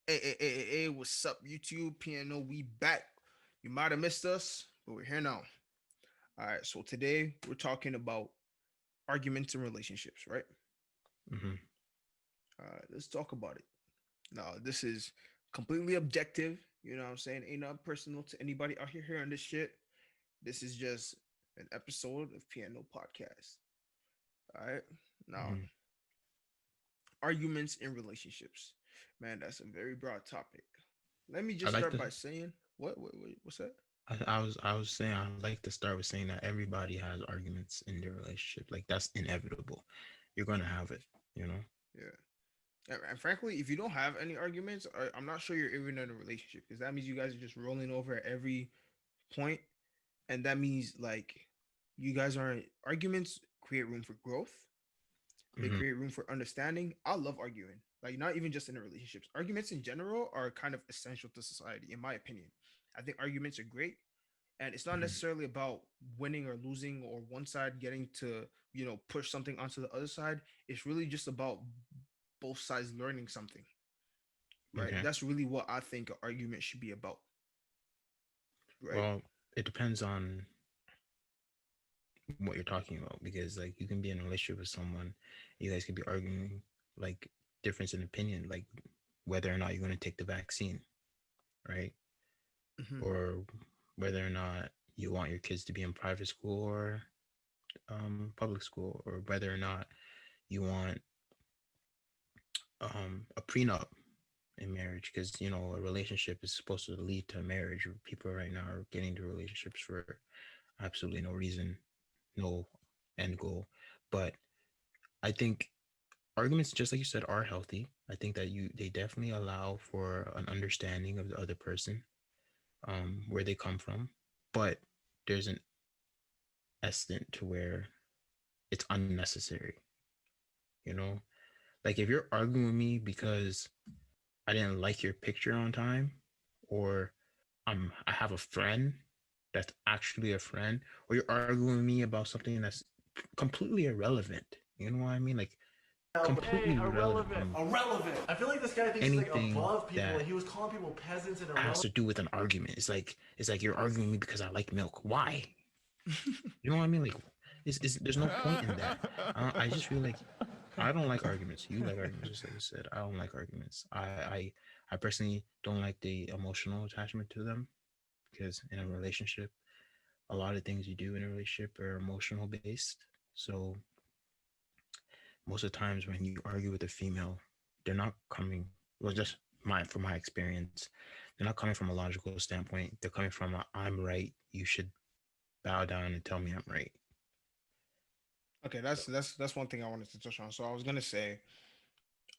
Hey, what's up, YouTube? PNO, we back. You might have missed us, but we're here now. All right, so today we're talking about arguments and relationships, right? Hmm. All right, let's talk about it. Now, this is completely objective. You know what I'm saying? Ain't not personal to anybody out here hearing this shit. This is just an episode of PNO Podcast. All right, now, Hmm. arguments in relationships. Man, that's a very broad topic. Let me I just like start to. by saying, what's that? I was saying I like to start with saying that everybody has arguments in their relationship. Like that's inevitable. You're gonna have it. You know. Yeah. And frankly, if you don't have any arguments, I'm not sure you're even in a relationship because that means you guys are just rolling over at every point, and that means like you guys aren't arguments create room for growth. They Hmm. create room for understanding. I love arguing, like not even just in relationships. Arguments in general are kind of essential to society, in my opinion. I think arguments are great, and it's not Hmm. necessarily about winning or losing or one side getting to push something onto the other side. It's really just about both sides learning something, right? Okay. That's really what I think an argument should be about, right? Well, it depends on what you're talking about because like you can be in a relationship with someone, you guys could be arguing like difference in opinion, like whether or not you're going to take the vaccine, right? Hmm. Or whether or not you want your kids to be in private school or public school, or whether or not you want a prenup in marriage, because you know a relationship is supposed to lead to marriage. People right now are getting into relationships for absolutely no reason, no end goal. But I think arguments, just like you said, are healthy. I think that you they definitely allow for an understanding of the other person, where they come from, but there's an extent to where it's unnecessary. You know, like if you're arguing with me because I didn't like your picture on time, or I have a friend that's actually a friend, or you're arguing with me about something that's completely irrelevant. You know what I mean? Like Hey, completely irrelevant irrelevant. from Irrelevant. I feel like this guy thinks he's like anything above people. that Like he was calling people peasants and has irrelevant. to do with an argument. It's like you're arguing with me because I like milk. Why? You know what I mean? Like, there's no point in that. I just feel like I don't like arguments. You like arguments, just like you said. I don't like arguments. I personally don't like the emotional attachment to them, because in a relationship, a lot of things you do in a relationship are emotional based. So most of the times when you argue with a female, they're not coming. Well, just from my experience, they're not coming from a logical standpoint. They're coming from a "I'm right. You should bow down and tell me I'm right." Okay, So. that's one thing I wanted to touch on. So I was gonna say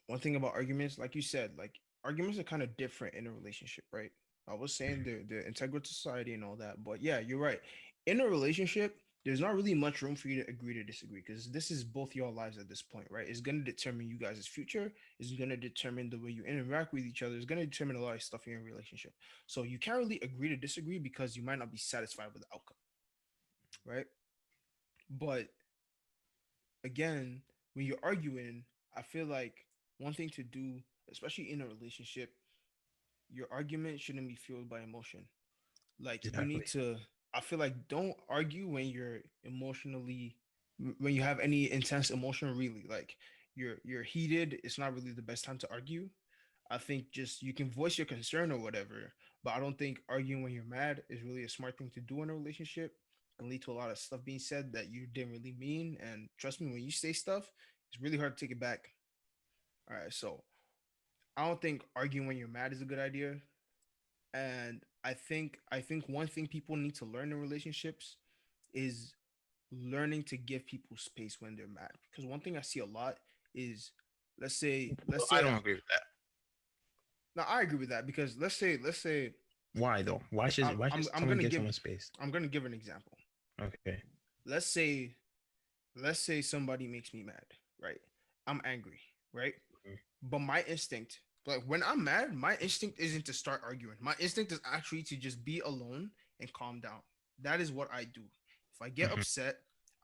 one thing about arguments, like you said, like arguments are kind of different in a relationship, right? I was saying they're integral to society and all that, but yeah, you're right. In a relationship, there's not really much room for you to agree to disagree because this is both your lives at this point, right? It's gonna determine you guys' future. It's gonna determine the way you interact with each other. It's gonna determine a lot of stuff in your relationship. So you can't really agree to disagree because you might not be satisfied with the outcome, right? But again, when you're arguing, I feel like one thing to do, especially in a relationship, your argument shouldn't be fueled by emotion. Like you Exactly. need to, I feel like don't argue when you're emotionally, when you have any intense emotion, really. Like you're heated, it's not really the best time to argue. I think just you can voice your concern or whatever, but I don't think arguing when you're mad is really a smart thing to do in a relationship. It can lead to a lot of stuff being said that you didn't really mean. And trust me, when you say stuff, it's really hard to take it back. All right, so I don't think arguing when you're mad is a good idea. And I think one thing people need to learn in relationships is learning to give people space when they're mad. Because one thing I see a lot is let's Well, I say don't agree with that. now I agree with that because let's say Why though? Why should I'm why should I'm I'm someone gonna give give someone space? I'm gonna give an example. Okay. Let's say let's say somebody makes me mad, right? I'm angry, right? But my instinct, like when I'm mad, my instinct isn't to start arguing. My instinct is actually to just be alone and calm down. That is what I do. If I get Mm-hmm. upset,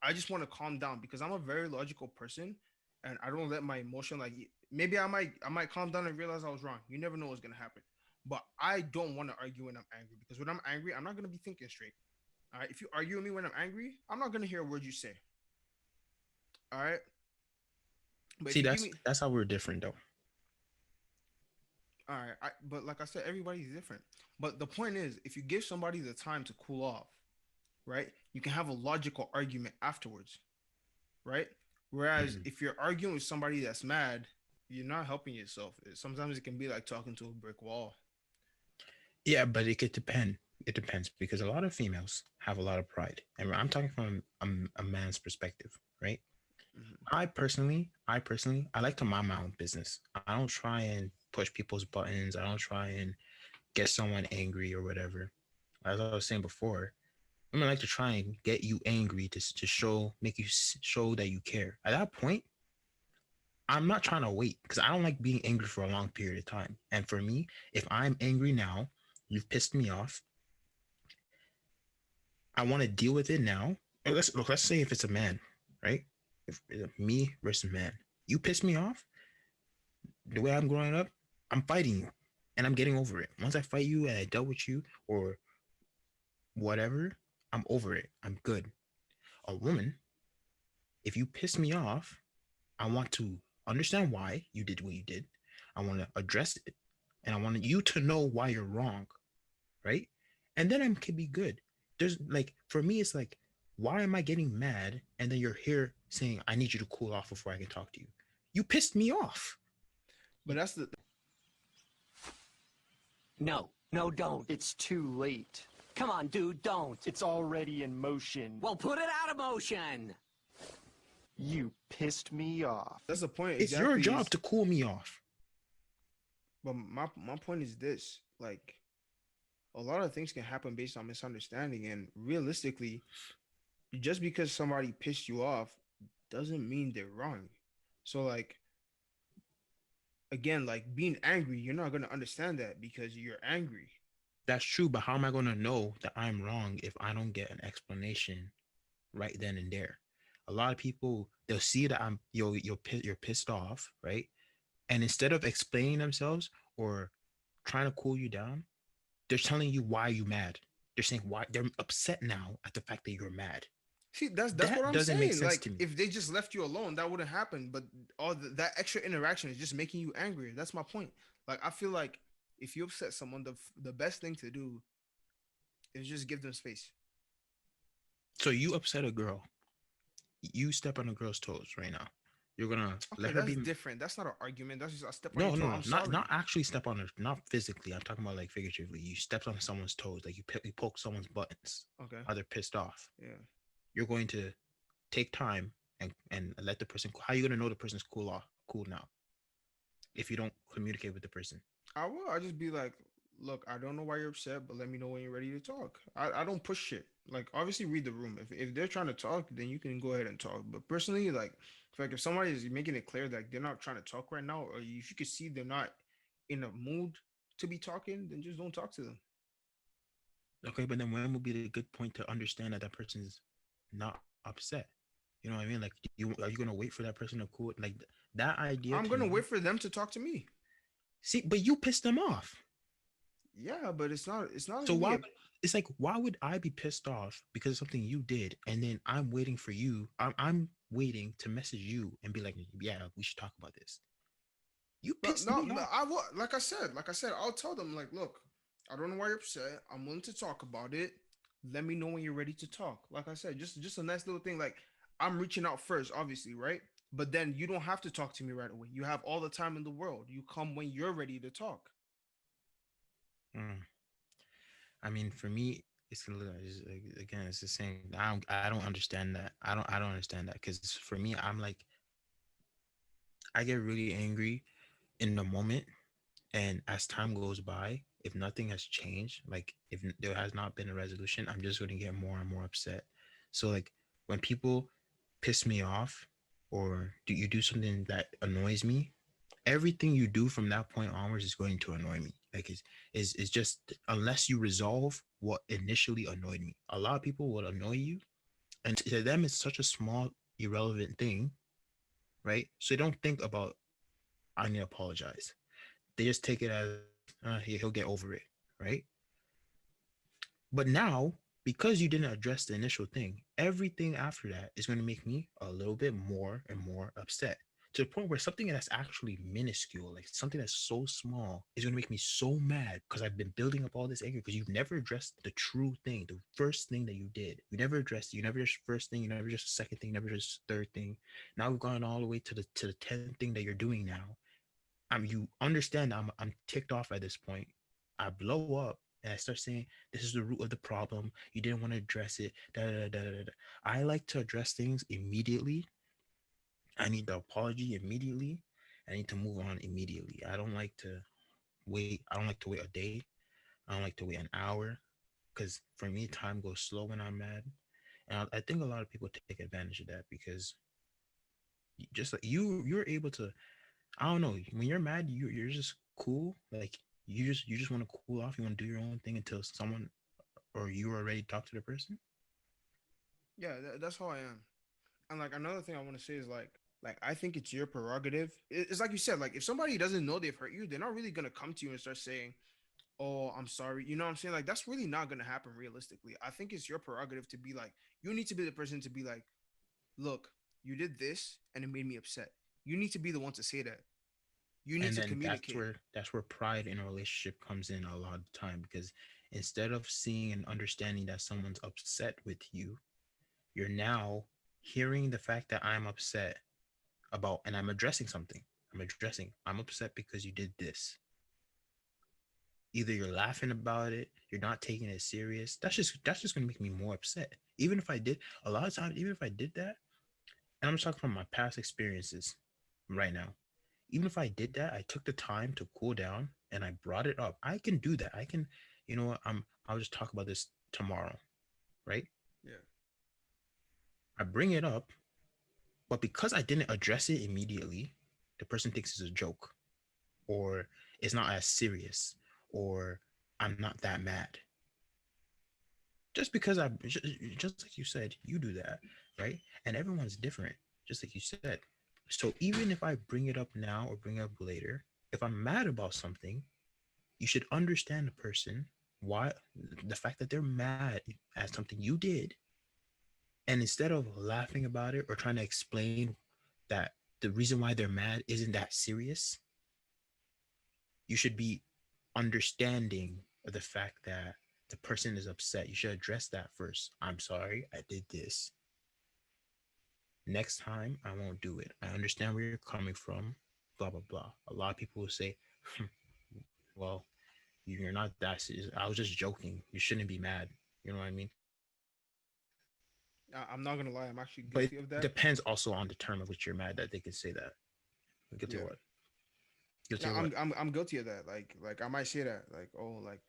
I just want to calm down because I'm a very logical person. and I don't let my emotion like maybe I might calm down and realize I was wrong. You never know what's gonna happen. But I don't want to argue when I'm angry because when I'm angry, I'm not gonna be thinking straight. All right. If you argue with me when I'm angry, I'm not gonna hear a word you say. All right. But See, if you give me that's how we're different though. all right, but like I said, everybody's different. But the point is, if you give somebody the time to cool off, right, you can have a logical argument afterwards, right? Whereas Mhm. if you're arguing with somebody that's mad, you're not helping yourself. Sometimes it can be like talking to a brick wall. Yeah, but it could depend. It depends because a lot of females have a lot of pride, and I'm talking from a man's perspective, right? Hmm. I like to mind my own business. I don't try and push people's buttons. I don't try and get someone angry or whatever. As I was saying before, I'm gonna like to try and get you angry to show, make you show that you care. At that point, I'm not trying to wait because I don't like being angry for a long period of time. And for me, if I'm angry now, you've pissed me off. I want to deal with it now. Let's look. Let's say if it's a man, right? If it's me versus man, you piss me off. The way I'm growing up, I'm fighting you, and I'm getting over it. Once I fight you and I dealt with you or whatever, I'm over it. I'm good. A woman, if you piss me off, I want to understand why you did what you did. I want to address it, and I want you to know why you're wrong, right? And then I can be good. There's like for me, it's like, why am I getting mad? And then you're here saying, I need you to cool off before I can talk to you. You pissed me off. But that's the No, no, don't. It's too late. Come on, dude, don't. It's already in motion. Well, put it out of motion. You pissed me off. that's the point It's your exactly. job Is to cool me off. but my point is this: like a lot of things can happen based on misunderstanding, and realistically, just because somebody pissed you off doesn't mean they're wrong. So like again, like being angry, you're not gonna understand that because you're angry. That's true, but how am I going to know that I'm wrong if I don't get an explanation right then and there? A lot of people, they'll see that you're pissed off, right? And instead of explaining themselves or trying to cool you down, they're telling you why you mad. They're saying why they're upset now at the fact that you're mad. See, that's what That I'm doesn't make saying. sense Like to me. if they just left you alone, that wouldn't happen. But that extra interaction is just making you angrier. That's my point. Like I feel like if you upset someone, the best thing to do is just give them space. So you upset a girl. You step on a girl's toes right now. You're gonna Okay, let her that's be. different. That's not an argument. That's just I step on your No, toe. no, no, I'm not sorry. actually step on her, not physically. I'm talking about like figuratively. You stepped on someone's toes, like you poke someone's buttons. Okay. Are they pissed off? Yeah. You're going to take time and let the person. How are you gonna know the person's cool now if you don't communicate with the person? I will. I just be like, look, I don't know why you're upset, but let me know when you're ready to talk. I don't push shit. Like obviously read the room. If they're trying to talk, then you can go ahead and talk. But personally, like if somebody is making it clear that they're not trying to talk right now, or if you can see they're not in a mood to be talking, then just don't talk to them. Okay, but then when would be the good point to understand that that person's not upset? You know what I mean? Like, are you gonna wait for that person to cool? Like that idea I'm to gonna me. wait for them to talk to me. See, but you pissed them off. Yeah, but it's not So gonna be why? a It's like why would I be pissed off because of something you did, and then I'm waiting for you. I'm waiting to message you and be like, yeah, we should talk about this. You no, pissed no, me no, off. I will. Like I said, I'll tell them like, look, I don't know why you're upset. I'm willing to talk about it. Let me know when you're ready to talk. Like I said, just a nice little thing. Like I'm reaching out first, obviously, right? But then you don't have to talk to me right away. You have all the time in the world. You come when you're ready to talk. Mm. I mean, for me, again, it's the same. I don't understand that. I don't understand that because for me, I'm like I get really angry in the moment, and as time goes by, if nothing has changed, like if there has not been a resolution, I'm just going to get more and more upset. So like when people piss me off or do you do something that annoys me, everything you do from that point onwards is going to annoy me. Like is just unless you resolve what initially annoyed me. A lot of people will annoy you, and to them it's such a small irrelevant thing, right? So they don't think about I need to apologize. They just take it as he'll get over it, right? But now, because you didn't address the initial thing, everything after that is going to make me a little bit more and more upset to the point where something that's actually minuscule, like something that's so small, is going to make me so mad because I've been building up all this anger because you've never addressed the true thing, the first thing that you did. You never addressed it. You never just first thing. You never just second thing. You never just third thing. Now we've gone all the way to the 10th thing that you're doing now. You understand I'm ticked off at this point. I blow up and I start saying this is the root of the problem. You didn't want to address it. Da, da, da, da, da, da. I like to address things immediately. I need the apology immediately. I need to move on immediately. I don't like to wait. I don't like to wait a day. I don't like to wait an hour because for me, time goes slow when I'm mad. And I think a lot of people take advantage of that because just like you're able to I don't know. When you're mad, you're just cool. Like you just want to cool off. You want to do your own thing until someone or you already talk to the person. Yeah, that's how I am. And like another thing I want to say is like I think it's your prerogative. It's like you said, like if somebody doesn't know they've hurt you, they're not really gonna come to you and start saying, "Oh, I'm sorry." You know what I'm saying? Like that's really not gonna happen realistically. I think it's your prerogative to be like, you need to be the person to be like, "Look, you did this and it made me upset." You need to be the one to say that. You need And to then communicate. that's where pride in a relationship comes in a lot of the time because instead of seeing and understanding that someone's upset with you, you're now hearing the fact that I'm upset about and I'm addressing something. I'm upset because you did this. Either you're laughing about it, you're not taking it serious. That's just gonna make me more upset. Even if I did a lot of times, even if I did that, and I'm just talking from my past experiences right now. Even if I did that, I took the time to cool down and I brought it up. I can do that. I can, you know what, I'll just talk about this tomorrow, right? Yeah. I bring it up, but because I didn't address it immediately, the person thinks it's a joke or it's not as serious or I'm not that mad. Just because just like you said, you do that, right? And everyone's different, just like you said. So even if I bring it up now or bring it up later, if I'm mad about something, you should understand the person, why, the fact that they're mad at something you did, and instead of laughing about it or trying to explain that the reason why they're mad isn't that serious, you should be understanding of the fact that the person is upset. You should address that first. I'm sorry, I did this. Next time, I won't do it. I understand where you're coming from. Blah blah blah. A lot of people will say, "Well, you're not that serious. I was just joking. You shouldn't be mad." You know what I mean? I'm not gonna lie, I'm actually But guilty it of that. depends also on the term of which you're mad that they can say that. Guilty of Yeah. what? Guilty No, of what? I'm guilty of that. Like I might say that, like, oh, like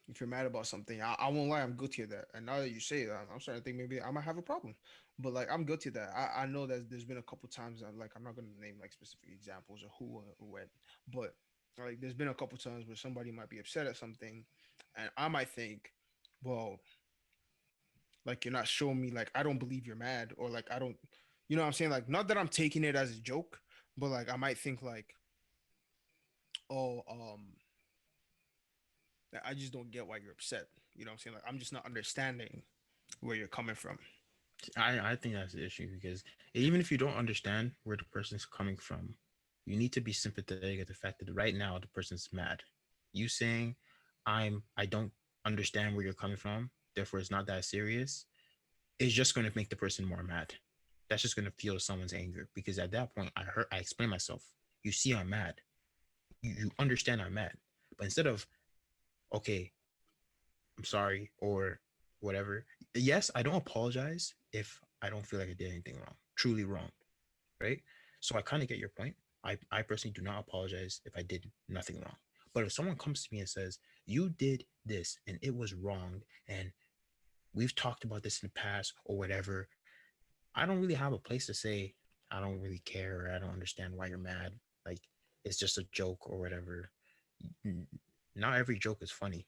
if you're mad about something, I won't lie, I'm guilty of that. And now that you say it, I'm starting to think maybe I might have a problem. But like I'm guilty of that. I know that there's been a couple times that, like, I'm not gonna name like specific examples or who or when, but like there's been a couple times where somebody might be upset at something, and I might think, well, like you're not showing me, like I don't believe you're mad, or like I don't, you know what I'm saying? Like not that I'm taking it as a joke, but like I might think like, oh, I just don't get why you're upset. You know what I'm saying? Like I'm just not understanding where you're coming from. I think that's the issue because even if you don't understand where the person's coming from, you need to be sympathetic at the fact that right now the person's mad. You saying I don't understand where you're coming from, therefore it's not that serious, is just going to make the person more mad. That's just going to fuel someone's anger because at that point I explain myself. You see I'm mad. You understand I'm mad. But instead of okay, I'm sorry or whatever. Yes, I don't apologize if I don't feel like I did anything wrong, truly wrong, right? So I kind of get your point. I personally do not apologize if I did nothing wrong. But if someone comes to me and says, you did this and it was wrong, and we've talked about this in the past or whatever, I don't really have a place to say, I don't really care or I don't understand why you're mad. Like, it's just a joke or whatever. Not every joke is funny,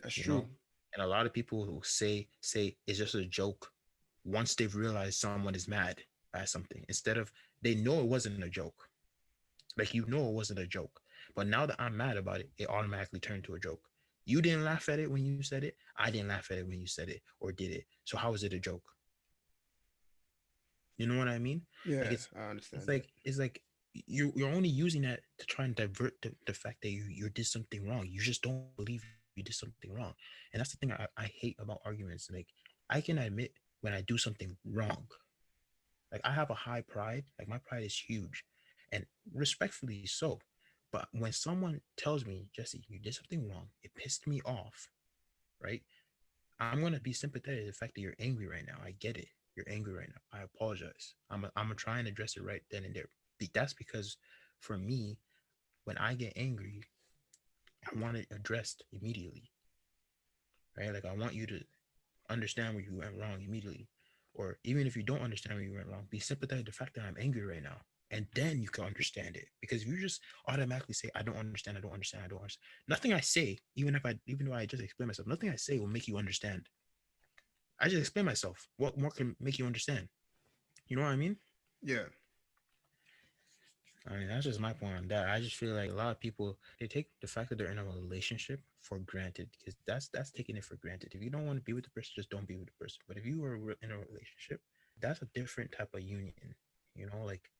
That's you true. know? And a lot of people who say it's just a joke once they've realized someone is mad. as something instead of they know it wasn't a joke. Like you know it wasn't a joke. But now that I'm mad about it, it automatically turned to a joke. You didn't laugh at it when you said it. I didn't laugh at it when you said it or did it. So how is it a joke? You know what I mean? Like Yeah, it's I it's understand that. like it's like you're only using that to try and divert the fact that you did something wrong. You just don't believe you did something wrong. And that's the thing I hate about arguments. Like I can admit when I do something wrong. Like I have a high pride. Like my pride is huge. And respectfully so. But when someone tells me, Jesse, you did something wrong, it pissed me off, right? I'm gonna be sympathetic to the fact that you're angry right now. I get it. You're angry right now. I apologize. I'm gonna try and address it right then and there. That's because for me, when I get angry, I want it addressed immediately, right? Like I want you to understand where you went wrong immediately, or even if you don't understand where you went wrong, be sympathetic to the fact that I'm angry right now, and then you can understand it. Because if you just automatically say, "I don't understand," "I don't understand," "I don't understand," nothing I say, even though I just explain myself, nothing I say will make you understand. I just explain myself. What more can make you understand? You know what I mean? Yeah, I mean, that's just my point on that. I just feel like a lot of people they take the fact that they're in a relationship for granted because that's taking it for granted. If you don't want to be with the person, just don't be with the person. But if you are in a relationship, that's a different type of union. You know, like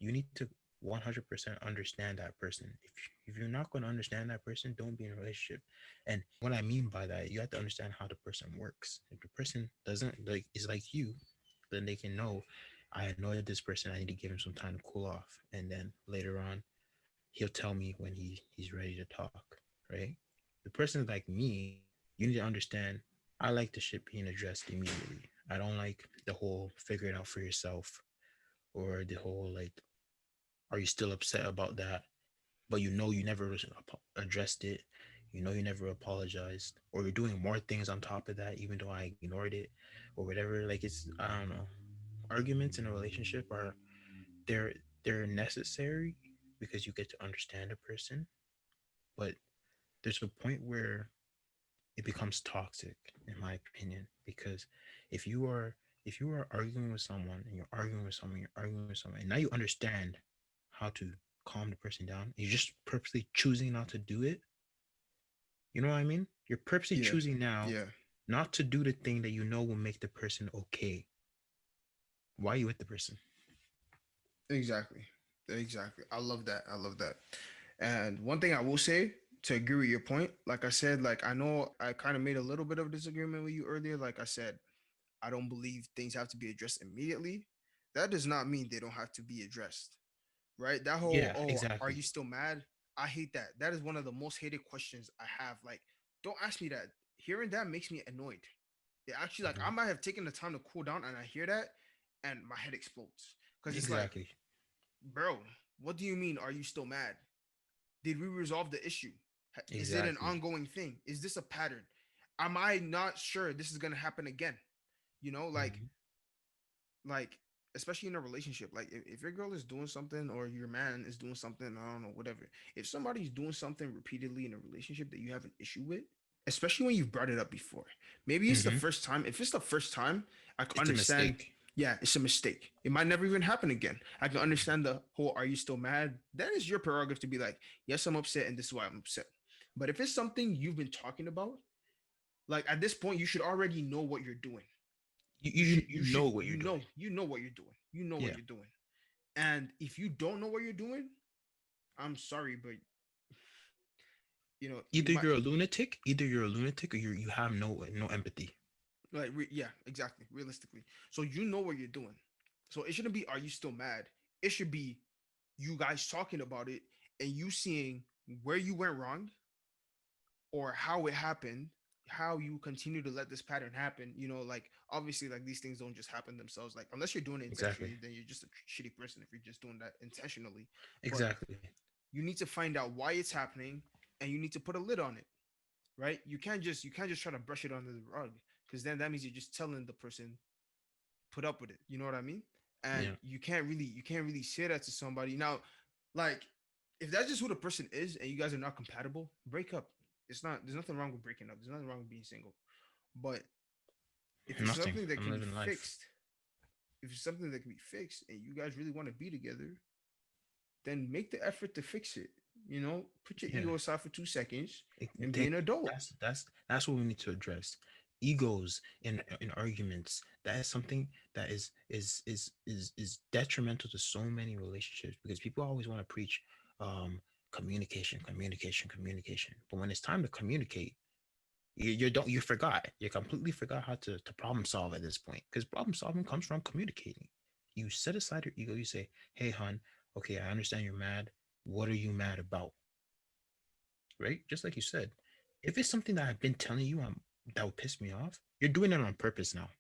you need to 100% understand that person. If you're not going to understand that person, don't be in a relationship. And what I mean by that, you have to understand how the person works. If the person doesn't like is like you, then they can know I annoyed this person. I need to give him some time to cool off, and then later on, he'll tell me when he's ready to talk. Right? The person like me, you need to understand. I like the shit being addressed immediately. I don't like the whole figure it out for yourself or the whole like are you still upset about that? But you know you never addressed it. You know you never apologized, or you're doing more things on top of that, even though I ignored it, or whatever. Like it's I don't know. Arguments in a relationship are they're they're necessary because you get to understand a person, but there's a point where it becomes toxic, in my opinion, because if you are if you are arguing with someone and you're arguing with someone, you're arguing with someone, and now you understand how to calm the person down, you're just purposely choosing not to do it. You know what I mean? You're purposely yeah, choosing now yeah. not to do the thing that you know will make the person okay. Why are you with the person? Exactly. Exactly. I love that. I love that. And one thing I will say to agree with your point, like I said, like I know I kind of made a little bit of disagreement with you earlier. Like I said, I don't believe things have to be addressed immediately. That does not mean they don't have to be addressed, right? That whole, Yeah, oh, are exactly. you still mad? I hate that. That is one of the most hated questions I have. Like, don't ask me that. Hearing that makes me annoyed. It actually, like, I Mhm. might have taken the time to cool down and I hear that and my head explodes. Because it's like, Exactly. bro, what do you mean? Are you still mad? Did we resolve the issue? Is it an Exactly. ongoing thing? Is this a pattern? Am I not sure this is gonna happen again? You know, Mhm. like especially in a relationship, like if your girl is doing something or your man is doing something, I don't know, whatever. If somebody's doing something repeatedly in a relationship that you have an issue with, especially when you've brought it up before, maybe it's the Mhm. first time. If it's the first time, I can It's a understand. mistake. Yeah, it's a mistake. It might never even happen again. I can understand the whole "Are you still mad?" That is your prerogative to be like, "Yes, I'm upset, and this is why I'm upset." But if it's something you've been talking about, like at this point, you should already know what you're doing. You You you, should, you know what you're doing. you know what you're doing. You know what Yeah. you're doing. And if you don't know what you're doing, I'm sorry, but you Either might you're a lunatic, or you have no empathy. yeah, exactly, realistically. So you know what you're doing. So it shouldn't be are you still mad? It should be you guys talking about it and you seeing where you went wrong or how it happened, how you continue to let this pattern happen. Like obviously, like these things don't just happen themselves. Like unless you're doing it Exactly. intentionally, then you're just a shitty person if you're just doing that intentionally. But Exactly. you need to find out why it's happening and you need to put a lid on it, right? You can't just try to brush it under the rug because then that means you're just telling the person put up with it. You know what I mean? And Yeah. you can't really say that to somebody. Now, like if that's just who the person is and you guys are not compatible, break up. There's nothing wrong with breaking up. There's nothing wrong with being single. But if it's Nothing. something that I'm can be living life. fixed, if it's something that can be fixed and you guys really want to be together, then make the effort to fix it. You know, put your Yeah. ego aside for 2 seconds It- and be they- an adult. that's what we need to address. Egos in arguments. That is something that is detrimental to so many relationships because people always want to preach um communication, communication, communication. But when it's time to communicate, you don't you forgot. You completely forgot how to problem solve at this point. Because problem solving comes from communicating. You set aside your ego, you say, hey hon, okay, I understand you're mad. What are you mad about? Right? Just like you said, if it's something that I've been telling you that would piss me off, you're doing it on purpose now.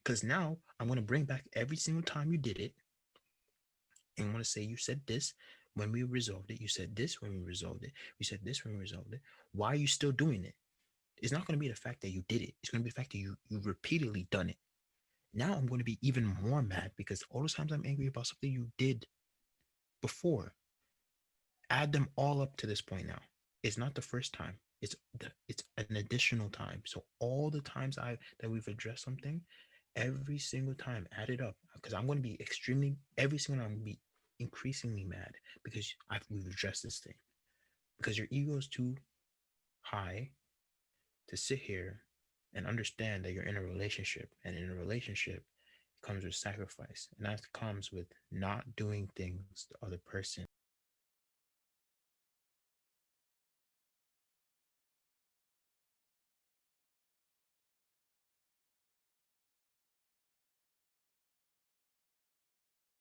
Because now I'm going to bring back every single time you did it. And I'm going to say, you said this when we resolved it. You said this when we resolved it. You said this when we resolved it. Why are you still doing it? It's not going to be the fact that you did it. It's going to be the fact that you repeatedly done it. Now I'm going to be even more mad because all those times I'm angry about something you did before, add them all up to this point now. It's not the first time. It's an additional time. So all the times that we've addressed something, every single time, add it up because I'm going to be every single time I'm going to be increasingly mad because we've addressed this thing because your ego is too high to sit here and understand that you're in a relationship, and in a relationship it comes with sacrifice, and that comes with not doing things the other person